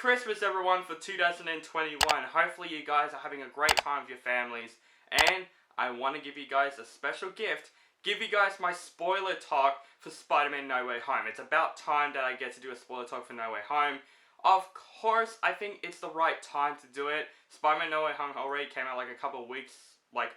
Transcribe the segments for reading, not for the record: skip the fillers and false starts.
Christmas, everyone, for 2021. Hopefully you guys are having a great time with your families. And I want to give you guys a special gift. Give you guys my spoiler talk for Spider-Man No Way Home. It's about time that I get to do a spoiler talk for No Way Home. Of course, I think it's the right time to do it. Spider-Man No Way Home already came out like a couple of weeks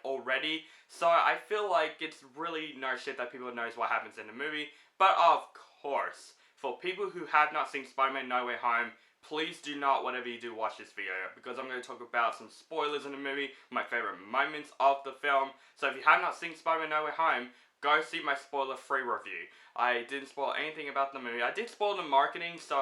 already. So I feel like it's really no shit that people knows what happens in the movie. But of course, for people who have not seen Spider-Man No Way Home, please do not, whatever you do, watch this video, because I'm going to talk about some spoilers in the movie, my favorite moments of the film. So if you have not seen Spider-Man No Way Home, go see my spoiler-free review. I didn't spoil anything about the movie. I did spoil the marketing, so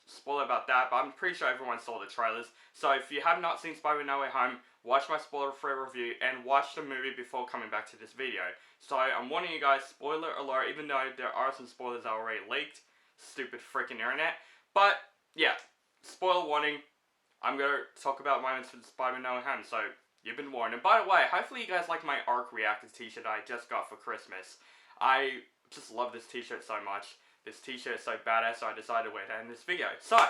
spoiler about that, but I'm pretty sure everyone saw the trailers. So if you have not seen Spider-Man No Way Home, watch my spoiler-free review and watch the movie before coming back to this video. So I'm warning you guys, spoiler alert, even though there are some spoilers that are already leaked. Stupid freaking internet. But yeah, spoiler warning, I'm going to talk about moments from Spider-Man No Way Home, so you've been warned. And by the way, hopefully you guys like my Arc Reactor t-shirt I just got for Christmas. I just love this t-shirt so much. This t-shirt is so badass, so I decided to wear that in this video. So,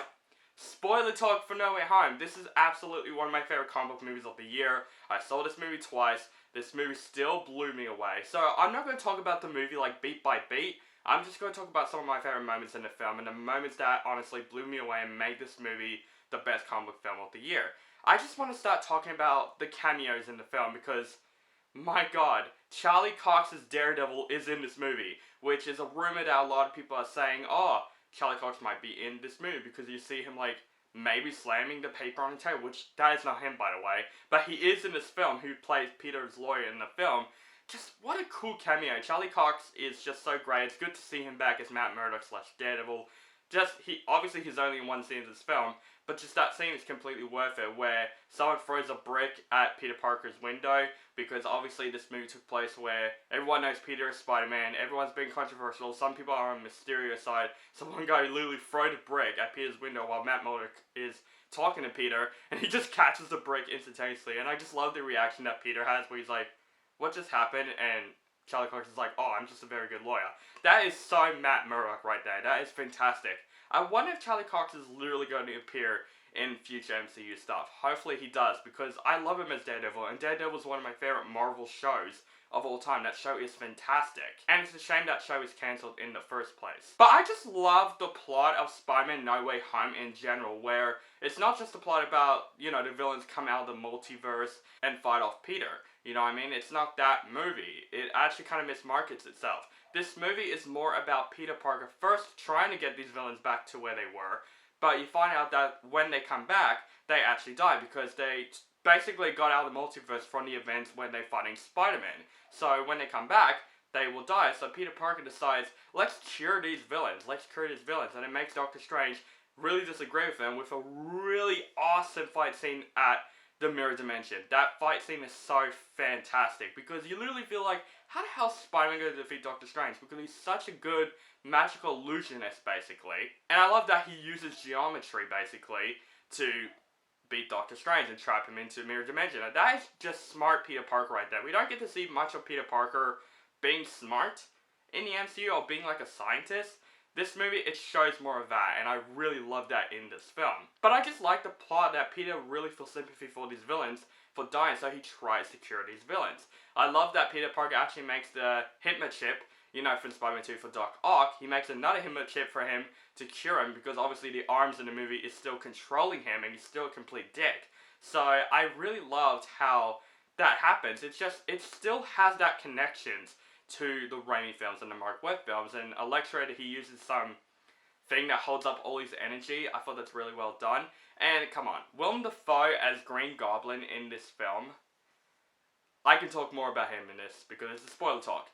spoiler talk for No Way Home. This is absolutely one of my favorite comic book movies of the year. I saw this movie twice. This movie still blew me away. So, I'm not going to talk about the movie like beat by beat. I'm just going to talk about some of my favorite moments in the film and the moments that honestly blew me away and made this movie the best comic book film of the year. I just want to start talking about the cameos in the film because, my god, Charlie Cox's Daredevil is in this movie, which is a rumor that a lot of people are saying, oh, Charlie Cox might be in this movie because you see him maybe slamming the paper on the table, which that is not him, by the way, but he is in this film, who plays Peter's lawyer in the film. Just what a cool cameo. Charlie Cox is just so great. It's good to see him back as Matt Murdock / Daredevil. Obviously he's only in one scene of this film, but just that scene is completely worth it, where someone throws a brick at Peter Parker's window, because obviously this movie took place where everyone knows Peter is Spider-Man, everyone's being controversial, some people are on Mysterio's side, so one guy literally throws a brick at Peter's window while Matt Murdock is talking to Peter, and he just catches the brick instantaneously, and I just love the reaction that Peter has, where he's like, what just happened? And Charlie Cox is like, oh, I'm just a very good lawyer. That is so Matt Murdock right there. That is fantastic. I wonder if Charlie Cox is literally going to appear in future MCU stuff. Hopefully he does, because I love him as Daredevil, and Daredevil is one of my favorite Marvel shows of all time. That show is fantastic. And it's a shame that show is cancelled in the first place. But I just love the plot of Spider-Man No Way Home in general, where it's not just a plot about, the villains come out of the multiverse and fight off Peter. You know what I mean? It's not that movie. It actually kind of mismarkets itself. This movie is more about Peter Parker first trying to get these villains back to where they were, but you find out that when they come back, they actually die because they basically got out of the multiverse from the events when they're fighting Spider-Man. So when they come back, they will die. So Peter Parker decides, let's cure these villains. And it makes Doctor Strange really disagree with them with a really awesome fight scene at the Mirror Dimension. That fight scene is so fantastic because you literally feel like, how the hell is Spider-Man going to defeat Doctor Strange? Because he's such a good magical illusionist, basically. And I love that he uses geometry, basically, to beat Doctor Strange and trap him into Mirror Dimension. And that is just smart Peter Parker right there. We don't get to see much of Peter Parker being smart in the MCU or being like a scientist. This movie, it shows more of that, and I really love that in this film. But I just like the plot that Peter really feels sympathy for these villains for dying, so he tries to cure these villains. I love that Peter Parker actually makes the Hypno chip, from Spider-Man 2 for Doc Ock. He makes another Hypno chip for him to cure him, because obviously the arms in the movie is still controlling him, and he's still a complete dick. So I really loved how that happens. It still has that connections to the Raimi films and the Mark Webb films, and Electro, he uses some thing that holds up all his energy. I thought that's really well done. And come on, Willem Dafoe as Green Goblin in this film, I can talk more about him in this because it's a spoiler talk.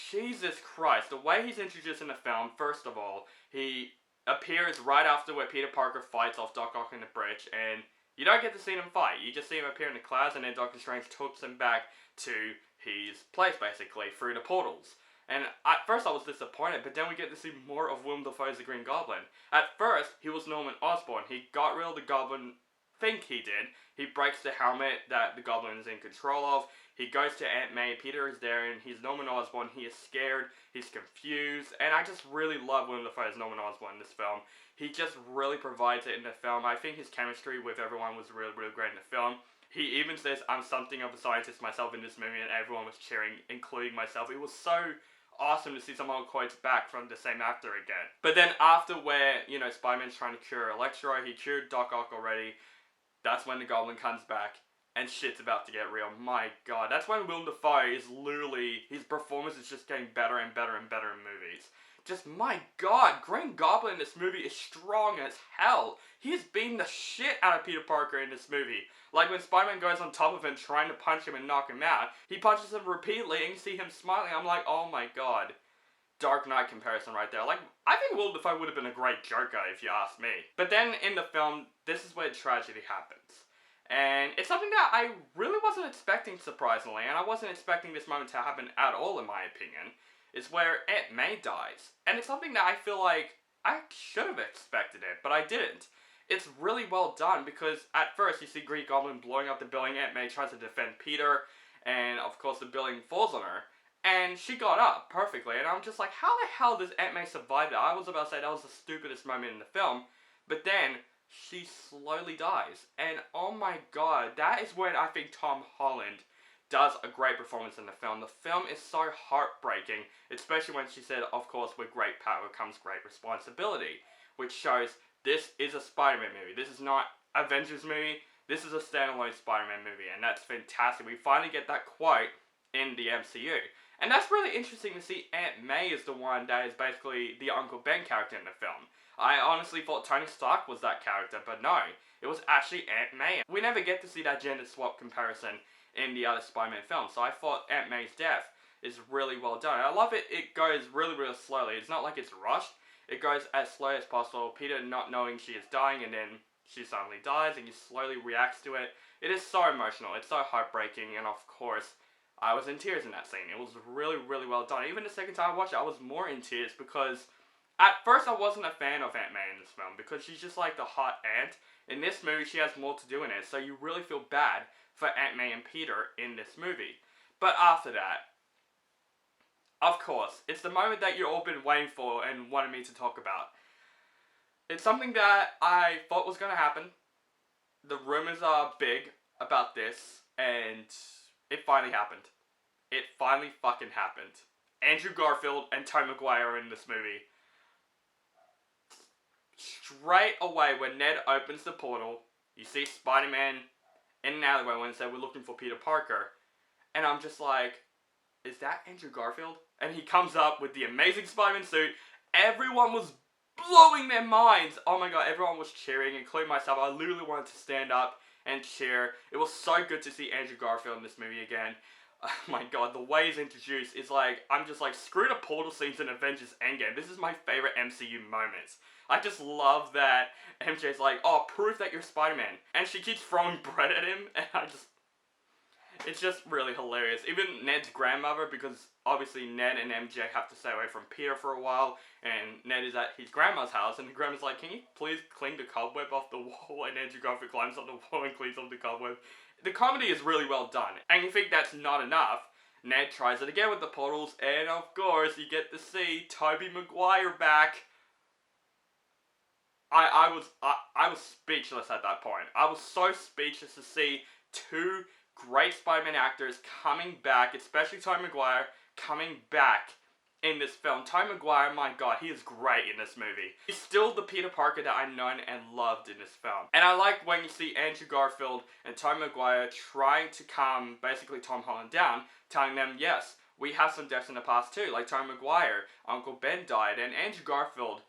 Jesus Christ, the way he's introduced in the film, first of all, he appears right after where Peter Parker fights off Doc Ock in the bridge, and you don't get to see him fight. You just see him appear in the clouds, and then Doctor Strange takes him back to his place, basically, through the portals. And at first I was disappointed, but then we get to see more of Willem Dafoe as the Green Goblin. At first, he was Norman Osborn. He got rid of the Goblin, he breaks the helmet that the Goblin is in control of. He goes to Aunt May, Peter is there, and he's Norman Osborn. He is scared, he's confused, and I just really love Willem Dafoe as Norman Osborn in this film. He just really provides it in the film. I think his chemistry with everyone was really, really great in the film. He even says, I'm something of a scientist myself in this movie, and everyone was cheering, including myself. It was so awesome to see some old quotes back from the same actor again. But then after where, Spider-Man's trying to cure Electro, he cured Doc Ock already, that's when the Goblin comes back, and shit's about to get real. My god, that's when Willem Dafoe is literally, his performance is just getting better and better and better in movies. Just, my god, Green Goblin in this movie is strong as hell. He is beating the shit out of Peter Parker in this movie. Like when Spider-Man goes on top of him trying to punch him and knock him out, he punches him repeatedly and you see him smiling. I'm like, oh my god. Dark Knight comparison right there. Like, I think Willem Dafoe would have been a great Joker if you ask me. But then in the film, this is where tragedy happens. And it's something that I really wasn't expecting, surprisingly, and I wasn't expecting this moment to happen at all, in my opinion. Is where Aunt May dies. And it's something that I feel like I should have expected it, but I didn't. It's really well done because at first you see Green Goblin blowing up the building, Aunt May tries to defend Peter, and of course the building falls on her. And she got up perfectly, and I'm just like, how the hell does Aunt May survive that? I was about to say that was the stupidest moment in the film, but then she slowly dies. And oh my god, that is when I think Tom Holland does a great performance in the film. The film is so heartbreaking, especially when she said, of course, with great power comes great responsibility, which shows this is a Spider-Man movie. This is not Avengers movie. This is a standalone Spider-Man movie, and that's fantastic. We finally get that quote in the MCU. And that's really interesting to see Aunt May is the one that is basically the Uncle Ben character in the film. I honestly thought Tony Stark was that character, but no, it was actually Aunt May. We never get to see that gender swap comparison in the other Spider-Man films, so I thought Aunt May's death is really well done. I love it, it goes really, really slowly. It's not like it's rushed. It goes as slow as possible, Peter not knowing she is dying, and then she suddenly dies, and he slowly reacts to it. It is so emotional, it's so heartbreaking, and of course, I was in tears in that scene. It was really, really well done. Even the second time I watched it, I was more in tears because at first I wasn't a fan of Aunt May in this film because she's just like the hot aunt. In this movie, she has more to do in it, so you really feel bad for Aunt May and Peter in this movie. But after that, of course, it's the moment that you've all been waiting for and wanted me to talk about. It's something that I thought was going to happen. The rumors are big about this, and it finally happened. It finally fucking happened. Andrew Garfield and Tobey Maguire are in this movie. Straight away, when Ned opens the portal, you see Spider-Man in an alleyway when they say, we're looking for Peter Parker. And I'm just like, is that Andrew Garfield? And he comes up with the amazing Spider-Man suit. Everyone was blowing their minds. Oh my god, everyone was cheering, including myself. I literally wanted to stand up and cheer. It was so good to see Andrew Garfield in this movie again. Oh my god, the way he's introduced is like, I'm just like, screw the portal scenes in Avengers Endgame. This is my favorite MCU moments. I just love that MJ's like, oh, proof that you're Spider-Man. And she keeps throwing bread at him, and it's just really hilarious. Even Ned's grandmother, because obviously Ned and MJ have to stay away from Peter for a while, and Ned is at his grandma's house, and the grandma's like, can you please clean the cobweb off the wall? And Andrew Garfield climbs on the wall and cleans off the cobweb. The comedy is really well done, and you think that's not enough. Ned tries it again with the portals, and of course, you get to see Tobey Maguire back. I was speechless at that point. I was so speechless to see two great Spider-Man actors coming back, especially Tobey Maguire, coming back in this film. Tobey Maguire, my god, he is great in this movie. He's still the Peter Parker that I've known and loved in this film. And I like when you see Andrew Garfield and Tobey Maguire trying to calm basically Tom Holland down, telling them, yes, we have some deaths in the past too, like Tobey Maguire, Uncle Ben died, and Andrew Garfield,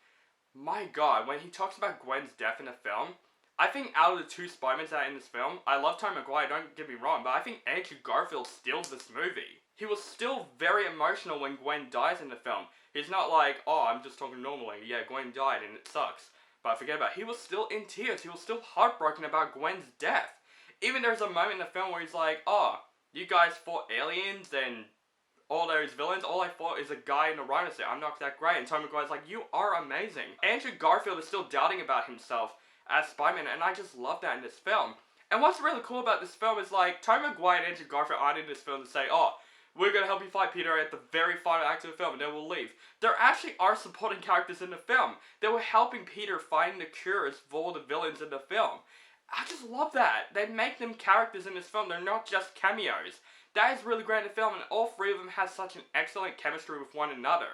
my god, when he talks about Gwen's death in the film, I think out of the two Spider-Mans that are in this film, I love Tobey Maguire, don't get me wrong, but I think Andrew Garfield steals this movie. He was still very emotional when Gwen dies in the film. He's not like, oh, I'm just talking normally, yeah, Gwen died and it sucks. But forget about it, he was still in tears, he was still heartbroken about Gwen's death. Even there's a moment in the film where he's like, oh, you guys fought aliens and all those villains, all I fought is a guy in a rhino suit, I'm not that great. And Tobey Maguire's like, you are amazing. Andrew Garfield is still doubting about himself as Spider-Man, and I just love that in this film. And what's really cool about this film is, like, Tobey Maguire and Andrew Garfield aren't in this film to say, oh, we're going to help you fight Peter at the very final act of the film and then we'll leave. There actually are supporting characters in the film. They were helping Peter find the cures for the villains in the film. I just love that. They make them characters in this film. They're not just cameos. That is really great in the film, and all three of them have such an excellent chemistry with one another.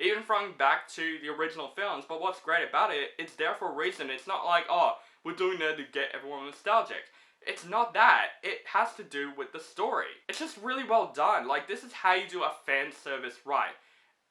Even from back to the original films, but what's great about it, it's there for a reason. It's not like, oh, we're doing that to get everyone nostalgic. It's not that. It has to do with the story. It's just really well done. Like, this is how you do a fan service right.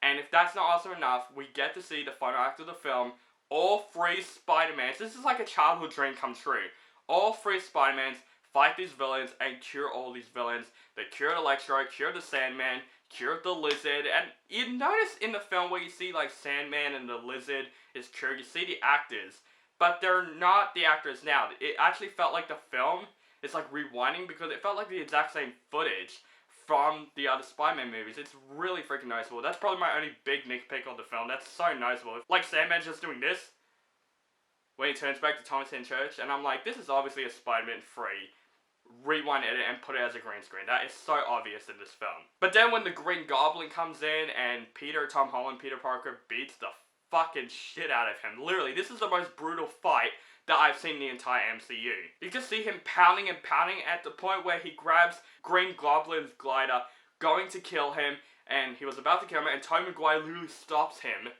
And if that's not awesome enough, we get to see the final act of the film, all three Spider-Mans. This is like a childhood dream come true. All three Spider-Mans fight these villains and cure all these villains. They cured Electro, cured the Sandman, cured the Lizard, and you notice in the film where you see like Sandman and the Lizard is cured, you see the actors, but they're not the actors now. It actually felt like the film is like rewinding because it felt like the exact same footage from the other Spider-Man movies. It's really freaking noticeable. That's probably my only big nitpick on the film. That's so noticeable. Like Sandman's just doing this when he turns back to Thomas Haden Church, and I'm like, this is obviously a Spider-Man 3 rewind edit and put it as a green screen. That is so obvious in this film. But then when the Green Goblin comes in and Tom Holland, Peter Parker beats the fucking shit out of him. Literally, this is the most brutal fight that I've seen in the entire MCU. You just see him pounding and pounding at the point where he grabs Green Goblin's glider, going to kill him, and he was about to kill him, and Tobey Maguire literally stops him.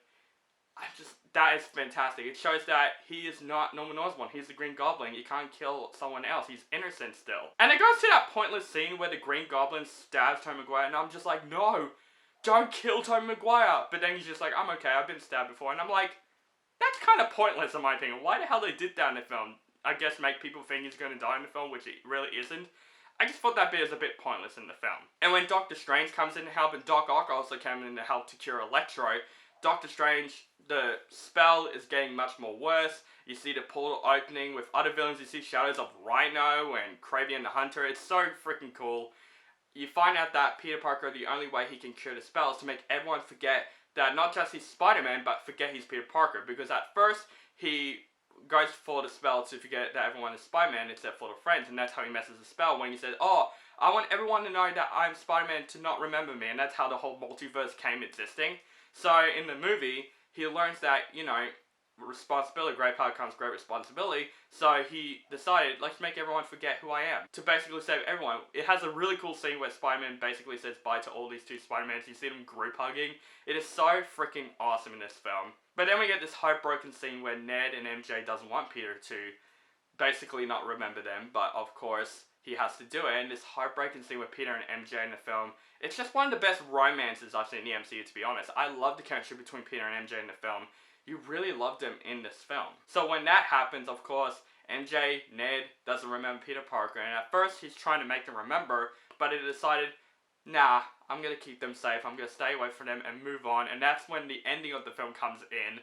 That is fantastic. It shows that he is not Norman Osborn. He's the Green Goblin. You can't kill someone else. He's innocent still. And it goes to that pointless scene where the Green Goblin stabs Tobey Maguire, and I'm just like, no, don't kill Tobey Maguire. But then he's just like, I'm okay, I've been stabbed before. And I'm like, that's kind of pointless in my opinion. Why the hell they did that in the film? I guess make people think he's going to die in the film, which it really isn't. I just thought that bit is a bit pointless in the film. And when Doctor Strange comes in to help, and Doc Ock also came in to help to cure Electro, Doctor Strange, the spell is getting much more worse. You see the portal opening with other villains. You see shadows of Rhino and Kraven the Hunter. It's so freaking cool. You find out that Peter Parker, the only way he can cure the spell is to make everyone forget that not just he's Spider-Man, but forget he's Peter Parker. Because at first, he goes for the spell to forget that everyone is Spider-Man except for the friends. And that's how he messes the spell when he says, oh, I want everyone to know that I'm Spider-Man to not remember me. And that's how the whole multiverse came existing. So in the movie, he learns that, you know, responsibility, great power comes great responsibility. So he decided, let's make everyone forget who I am. To basically save everyone. It has a really cool scene where Spider-Man basically says bye to all these two Spider-Mans. You see them group hugging. It is so freaking awesome in this film. But then we get this heartbroken scene where Ned and MJ doesn't want Peter to basically not remember them. But of course, he has to do it. And this heartbreaking scene with Peter and MJ in the film, it's just one of the best romances I've seen in the MCU, to be honest. I love the chemistry between Peter and MJ in the film. You really loved them in this film. So when that happens, of course, MJ, Ned, doesn't remember Peter Parker. And at first, he's trying to make them remember, but he decided, nah, I'm going to keep them safe. I'm going to stay away from them and move on. And that's when the ending of the film comes in.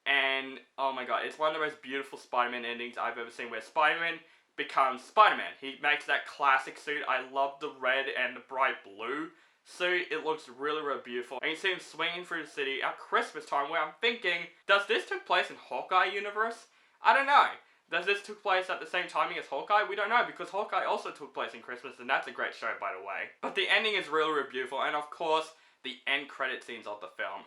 And, oh my god, it's one of the most beautiful Spider-Man endings I've ever seen, where Spider-Man becomes Spider-Man. He makes that classic suit. I love the red and the bright blue suit. It looks really, really beautiful. And you see him swinging through the city at Christmas time, where I'm thinking, does this take place in Hawkeye universe? I don't know. Does this take place at the same timing as Hawkeye? We don't know, because Hawkeye also took place in Christmas, and that's a great show, by the way. But the ending is really, really beautiful, and of course, the end credit scenes of the film.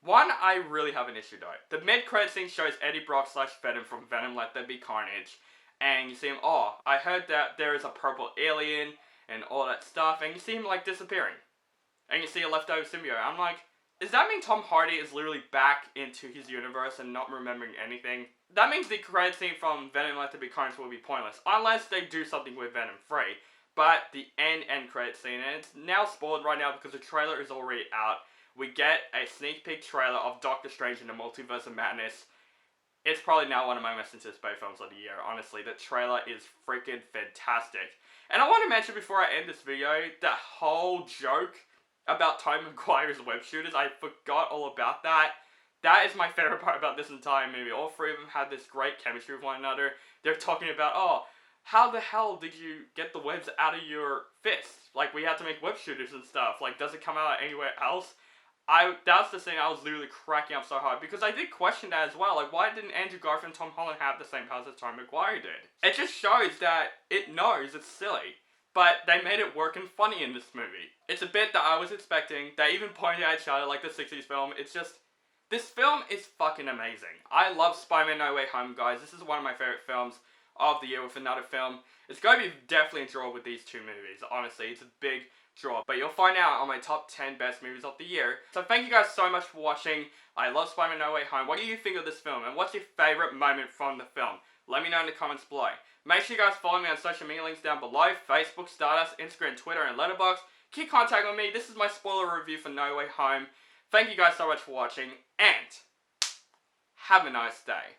One, I really have an issue though. The mid-credit scene shows Eddie Brock / Venom from Venom Let There Be Carnage. And you see him, oh, I heard that there is a purple alien and all that stuff. And you see him like disappearing. And you see a leftover symbiote. I'm like, does that mean Tom Hardy is literally back into his universe and not remembering anything? That means the credit scene from Venom Let There Be Carnage will be pointless. Unless they do something with Venom 3. But the end credit scene, and it's now spoiled right now because the trailer is already out. We get a sneak peek trailer of Doctor Strange in the Multiverse of Madness. It's probably now one of my most anticipated films of the year, honestly. The trailer is freaking fantastic. And I want to mention before I end this video, that whole joke about Tobey Maguire's web shooters, I forgot all about that. That is my favorite part about this entire movie. All three of them had this great chemistry with one another. They're talking about, oh, how the hell did you get the webs out of your fist? Like, we had to make web shooters and stuff. Like, does it come out anywhere else? That's the thing, I was literally cracking up so hard, because I did question that as well, like, why didn't Andrew Garfield and Tom Holland have the same powers as Tobey Maguire did? It just shows that it knows it's silly, but they made it work and funny in this movie. It's a bit that I was expecting, they even pointed at each other like the 60s film. It's just, this film is fucking amazing. I love Spider-Man No Way Home, guys. This is one of my favorite films of the year with another film. It's going to be definitely a draw with these two movies, honestly. It's a big draw, but you'll find out on my top 10 best movies of the year. So thank you guys so much for watching. I love Spider-Man No Way Home. What do you think of this film, and what's your favourite moment from the film? Let me know in the comments below. Make sure you guys follow me on social media links down below: Facebook, Stardust, Instagram, Twitter, and Letterboxd. Keep contact with me. This is my spoiler review for No Way Home. Thank you guys so much for watching, and have a nice day.